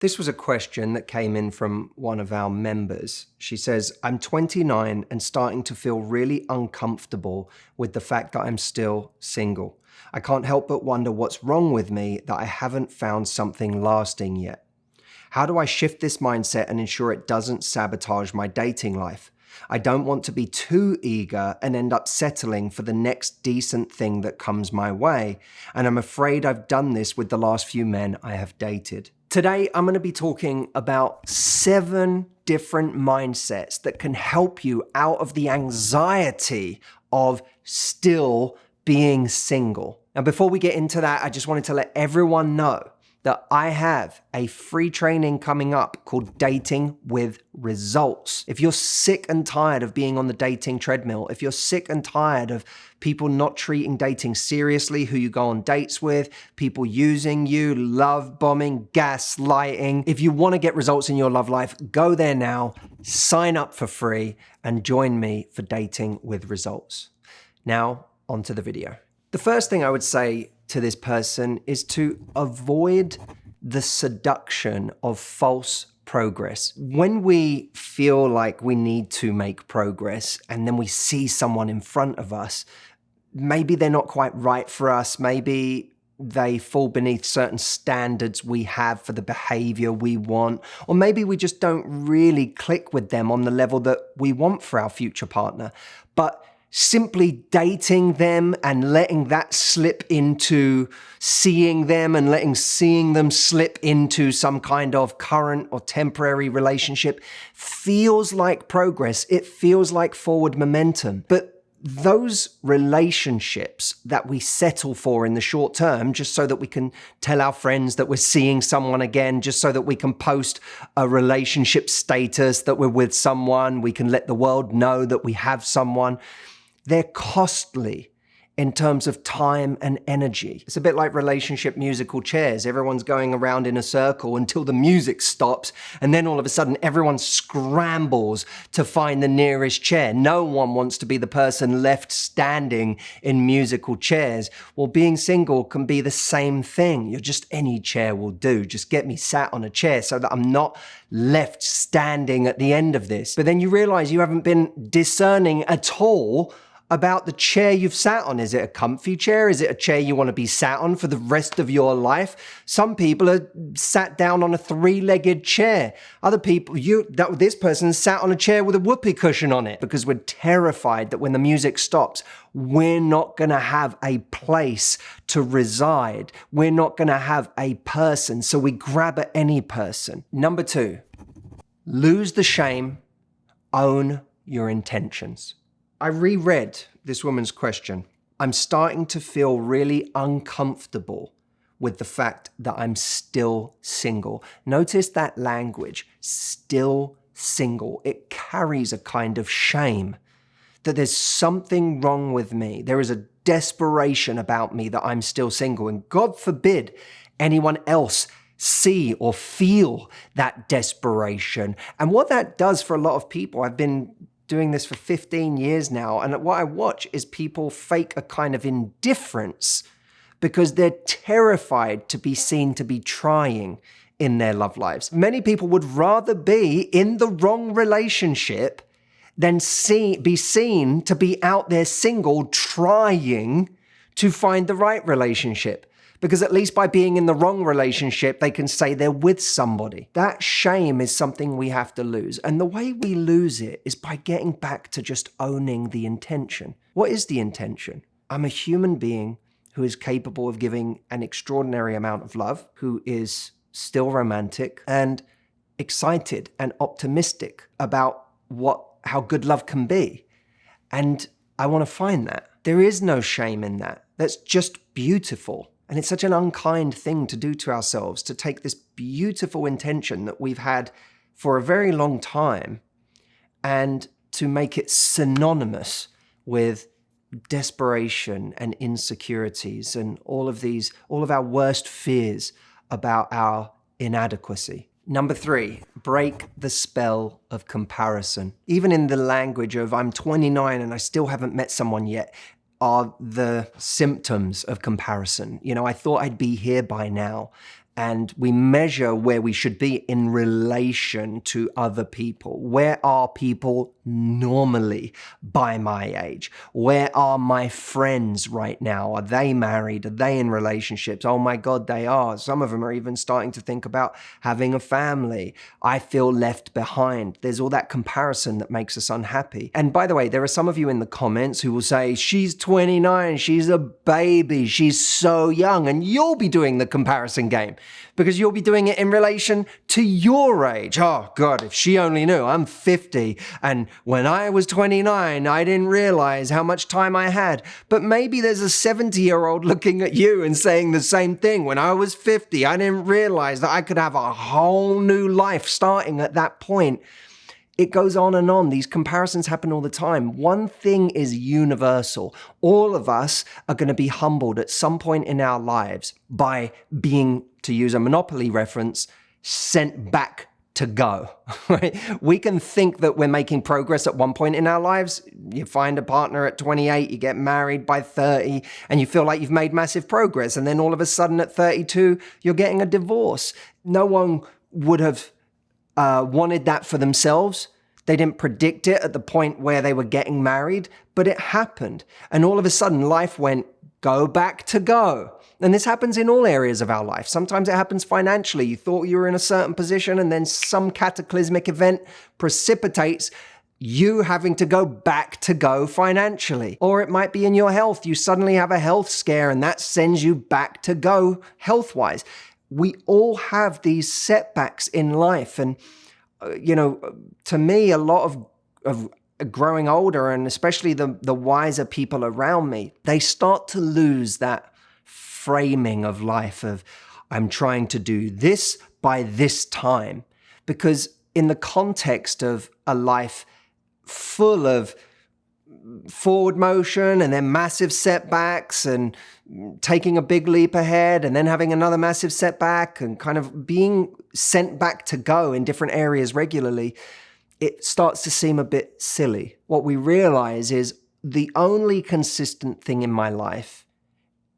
This was a question that came in from one of our members. She says, I'm 29 and starting to feel really uncomfortable with the fact that I'm still single. I can't help but wonder what's wrong with me that I haven't found something lasting yet. How do I shift this mindset and ensure it doesn't sabotage my dating life? I don't want to be too eager and end up settling for the next decent thing that comes my way, and I'm afraid I've done this with the last few men I have dated. Today, I'm going to be talking about 7 different mindsets that can help you out of the anxiety of still being single. Now, before we get into that, I just wanted to let everyone know that I have a free training coming up called Dating with Results. If you're sick and tired of being on the dating treadmill, if you're sick and tired of people not treating dating seriously, who you go on dates with, people using you, love bombing, gaslighting, if you want to get results in your love life, go there now, sign up for free, and join me for Dating with Results. Now, onto the video. The first thing I would say to this person is to avoid the seduction of false progress. When we feel like we need to make progress and then we see someone in front of us, maybe they're not quite right for us, maybe they fall beneath certain standards we have for the behavior we want, or maybe we just don't really click with them on the level that we want for our future partner. But simply dating them and letting that slip into seeing them and letting seeing them slip into some kind of current or temporary relationship feels like progress. It feels like forward momentum. But those relationships that we settle for in the short term, just so that we can tell our friends that we're seeing someone again, just so that we can post a relationship status that we're with someone, we can let the world know that we have someone, they're costly in terms of time and energy. It's a bit like relationship musical chairs. Everyone's going around in a circle until the music stops, and then all of a sudden everyone scrambles to find the nearest chair. No one wants to be the person left standing in musical chairs. Well, being single can be the same thing. You're just any chair will do. Just get me sat on a chair so that I'm not left standing at the end of this. But then you realize you haven't been discerning at all about the chair you've sat on. Is it a comfy chair? Is it a chair you want to be sat on for the rest of your life? Some people are sat down on a 3-legged chair. Other people, this person sat on a chair with a whoopee cushion on it because we're terrified that when the music stops, we're not going to have a place to reside. We're not going to have a person, so we grab at any person. Number 2, lose the shame, own your intentions. I reread this woman's question. I'm starting to feel really uncomfortable with the fact that I'm still single. Notice that language, still single. It carries a kind of shame that there's something wrong with me. There is a desperation about me that I'm still single. And God forbid anyone else see or feel that desperation. And what that does for a lot of people, I've been doing this for 15 years now, and what I watch is people fake a kind of indifference because they're terrified to be seen to be trying in their love lives. Many people would rather be in the wrong relationship than be seen to be out there single trying to find the right relationship. Because at least by being in the wrong relationship, they can say they're with somebody. That shame is something we have to lose. And the way we lose it is by getting back to just owning the intention. What is the intention? I'm a human being who is capable of giving an extraordinary amount of love, who is still romantic and excited and optimistic about how good love can be. And I want to find that. There is no shame in that. That's just beautiful. And it's such an unkind thing to do to ourselves, to take this beautiful intention that we've had for a very long time and to make it synonymous with desperation and insecurities and all of our worst fears about our inadequacy. Number 3, break the spell of comparison. Even in the language of I'm 29 and I still haven't met someone yet, are the symptoms of comparison. I thought I'd be here by now, and we measure where we should be in relation to other people. Where are people normally by my age? Where are my friends right now? Are they married? Are they in relationships? Oh my God, they are. Some of them are even starting to think about having a family. I feel left behind. There's all that comparison that makes us unhappy. And by the way, there are some of you in the comments who will say, she's 29, she's a baby, she's so young, and you'll be doing the comparison game because you'll be doing it in relation to your age. Oh God, if she only knew, I'm 50, and when I was 29, I didn't realize how much time I had. But maybe there's a 70-year-old looking at you and saying the same thing. When I was 50, I didn't realize that I could have a whole new life starting at that point. It goes on and on. These comparisons happen all the time. One thing is universal. All of us are going to be humbled at some point in our lives by being, to use a Monopoly reference, sent back to go. Right? We can think that we're making progress at one point in our lives. You find a partner at 28, you get married by 30, and you feel like you've made massive progress. And then all of a sudden at 32, you're getting a divorce. No one would have wanted that for themselves. They didn't predict it at the point where they were getting married, but it happened. And all of a sudden life went, go back to go. And this happens in all areas of our life. Sometimes it happens financially. You thought you were in a certain position and then some cataclysmic event precipitates you having to go back to go financially. Or it might be in your health. You suddenly have a health scare and that sends you back to go health-wise. We all have these setbacks in life. And, to me, a lot of growing older, and especially the wiser people around me, they start to lose that framing of life of, I'm trying to do this by this time. Because in the context of a life full of forward motion and then massive setbacks and taking a big leap ahead and then having another massive setback and kind of being sent back to go in different areas regularly, it starts to seem a bit silly. What we realize is the only consistent thing in my life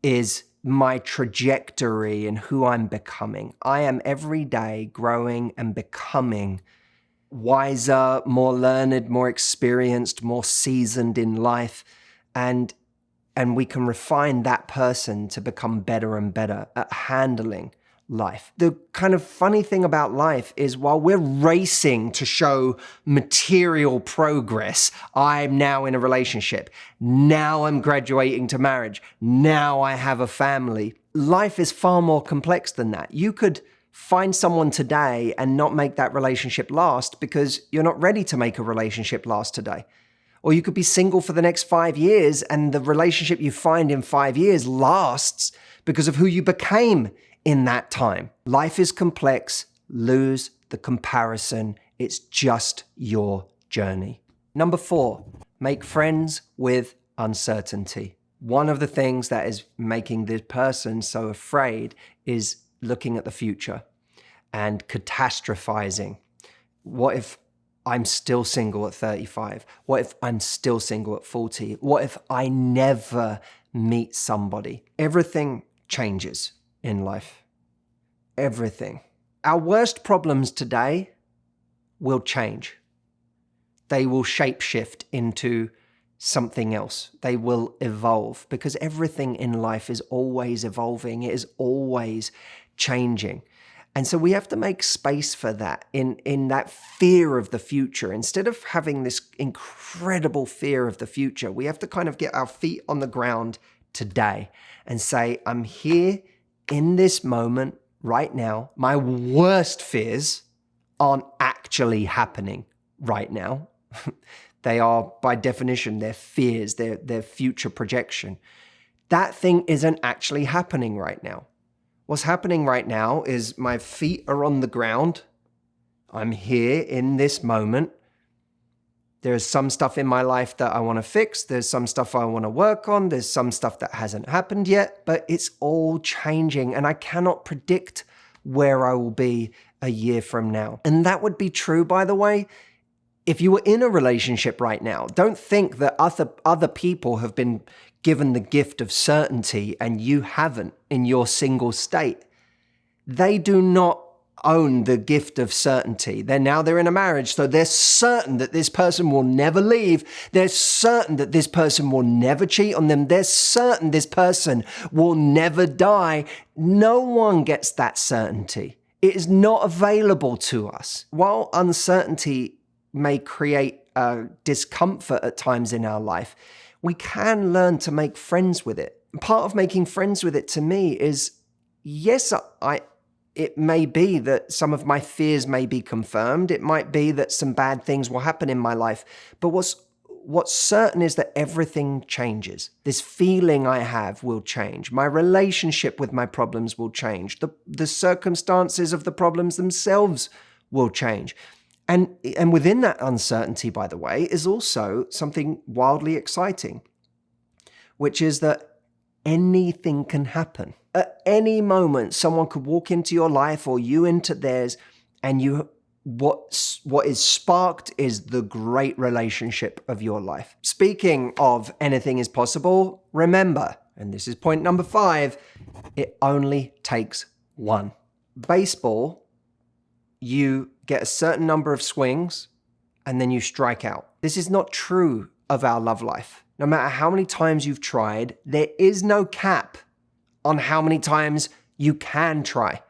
is my trajectory and who I'm becoming. I am every day growing and becoming wiser, more learned, more experienced, more seasoned in life. And we can refine that person to become better and better at handling life. The kind of funny thing about life is while we're racing to show material progress, I'm now in a relationship, now I'm graduating to marriage, now I have a family. Life is far more complex than that. You could find someone today and not make that relationship last because you're not ready to make a relationship last today. Or you could be single for the next 5 years and the relationship you find in 5 years lasts because of who you became in that time. Life is complex. Lose the comparison. It's just your journey. Number 4, make friends with uncertainty. One of the things that is making this person so afraid is looking at the future and catastrophizing. What if I'm still single at 35? What if I'm still single at 40? What if I never meet somebody? Everything changes in life. Everything. Our worst problems today will change. They will shapeshift into something else. They will evolve because everything in life is always evolving. It is always changing. And so we have to make space for that in that fear of the future. Instead of having this incredible fear of the future, we have to kind of get our feet on the ground today and say, I'm here in this moment right now. My worst fears aren't actually happening right now. They are, by definition, they're fears, they're future projection. That thing isn't actually happening right now. What's happening right now is my feet are on the ground. I'm here in this moment. There's some stuff in my life that I want to fix. There's some stuff I want to work on. There's some stuff that hasn't happened yet, but it's all changing and I cannot predict where I will be a year from now. And that would be true, by the way, if you were in a relationship right now. Don't think that other people have been given the gift of certainty and you haven't in your single state. They do not own the gift of certainty. They're in a marriage, so they're certain that this person will never leave. They're certain that this person will never cheat on them. They're certain this person will never die. No one gets that certainty. It is not available to us. While uncertainty may create discomfort at times in our life, we can learn to make friends with it. Part of making friends with it to me is, yes, it may be that some of my fears may be confirmed. It might be that some bad things will happen in my life. But what's certain is that everything changes. This feeling I have will change. My relationship with my problems will change. The circumstances of the problems themselves will change. And within that uncertainty, by the way, is also something wildly exciting, which is that anything can happen. At any moment, someone could walk into your life or you into theirs, and what is sparked is the great relationship of your life. Speaking of anything is possible, remember, and this is point number 5, it only takes one. Baseball, you get a certain number of swings and then you strike out. This is not true of our love life. No matter how many times you've tried, there is no cap on how many times you can try,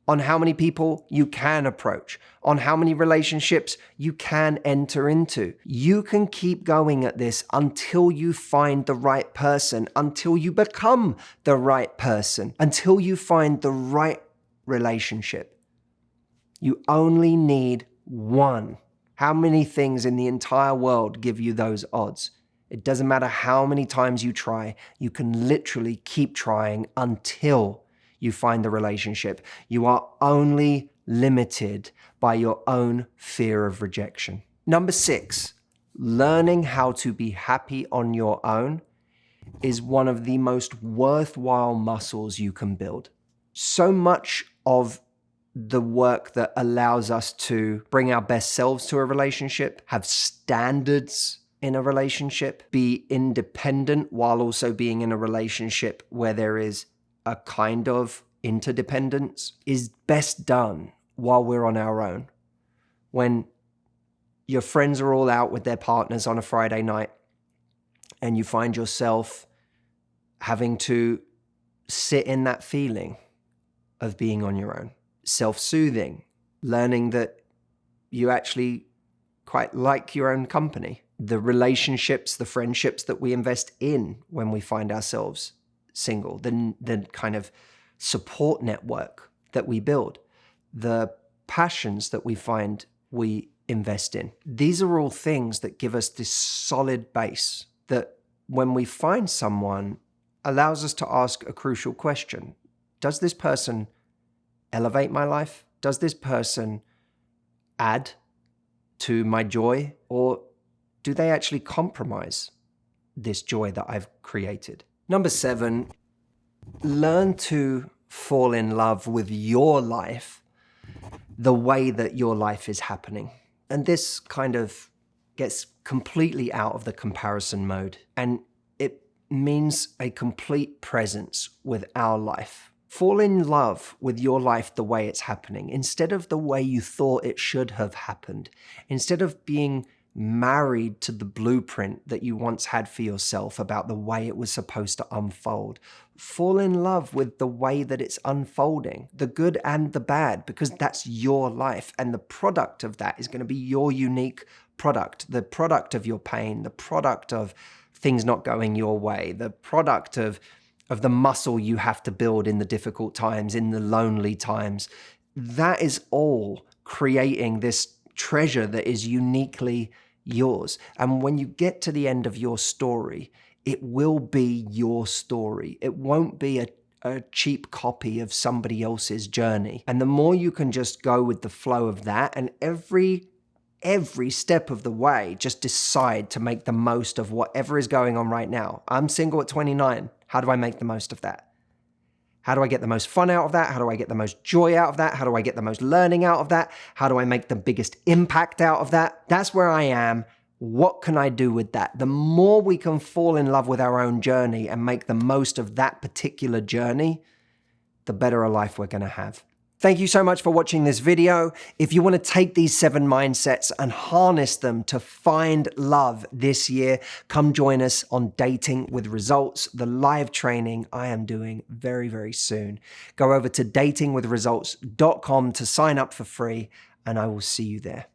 on how many people you can approach, on how many relationships you can enter into. You can keep going at this until you find the right person, until you become the right person, until you find the right relationship. You only need one. How many things in the entire world give you those odds? It doesn't matter how many times you try, you can literally keep trying until you find the relationship. You are only limited by your own fear of rejection. Number 6, learning how to be happy on your own is one of the most worthwhile muscles you can build. So much of the work that allows us to bring our best selves to a relationship, have standards in a relationship, be independent while also being in a relationship where there is a kind of interdependence, is best done while we're on our own. When your friends are all out with their partners on a Friday night and you find yourself having to sit in that feeling of being on your own, self-soothing, learning that you actually quite like your own company. The relationships, the friendships that we invest in when we find ourselves single, the kind of support network that we build, the passions that we find we invest in. These are all things that give us this solid base that when we find someone allows us to ask a crucial question. Does this person elevate my life? Does this person add to my joy? Or do they actually compromise this joy that I've created? Number 7, learn to fall in love with your life the way that your life is happening. And this kind of gets completely out of the comparison mode. And it means a complete presence with our life. Fall in love with your life the way it's happening, instead of the way you thought it should have happened. Instead of being married to the blueprint that you once had for yourself about the way it was supposed to unfold. Fall in love with the way that it's unfolding, the good and the bad, because that's your life. And the product of that is going to be your unique product, the product of your pain, the product of things not going your way, the product of the muscle you have to build in the difficult times, in the lonely times. That is all creating this treasure that is uniquely yours. And when you get to the end of your story, it will be your story. It won't be a cheap copy of somebody else's journey. And the more you can just go with the flow of that, and every step of the way, just decide to make the most of whatever is going on right now. I'm single at 29. How do I make the most of that? How do I get the most fun out of that? How do I get the most joy out of that? How do I get the most learning out of that? How do I make the biggest impact out of that? That's where I am. What can I do with that? The more we can fall in love with our own journey and make the most of that particular journey, the better a life we're going to have. Thank you so much for watching this video. If you want to take these 7 mindsets and harness them to find love this year, come join us on Dating with Results, the live training I am doing very, very soon. Go over to datingwithresults.com to sign up for free, and I will see you there.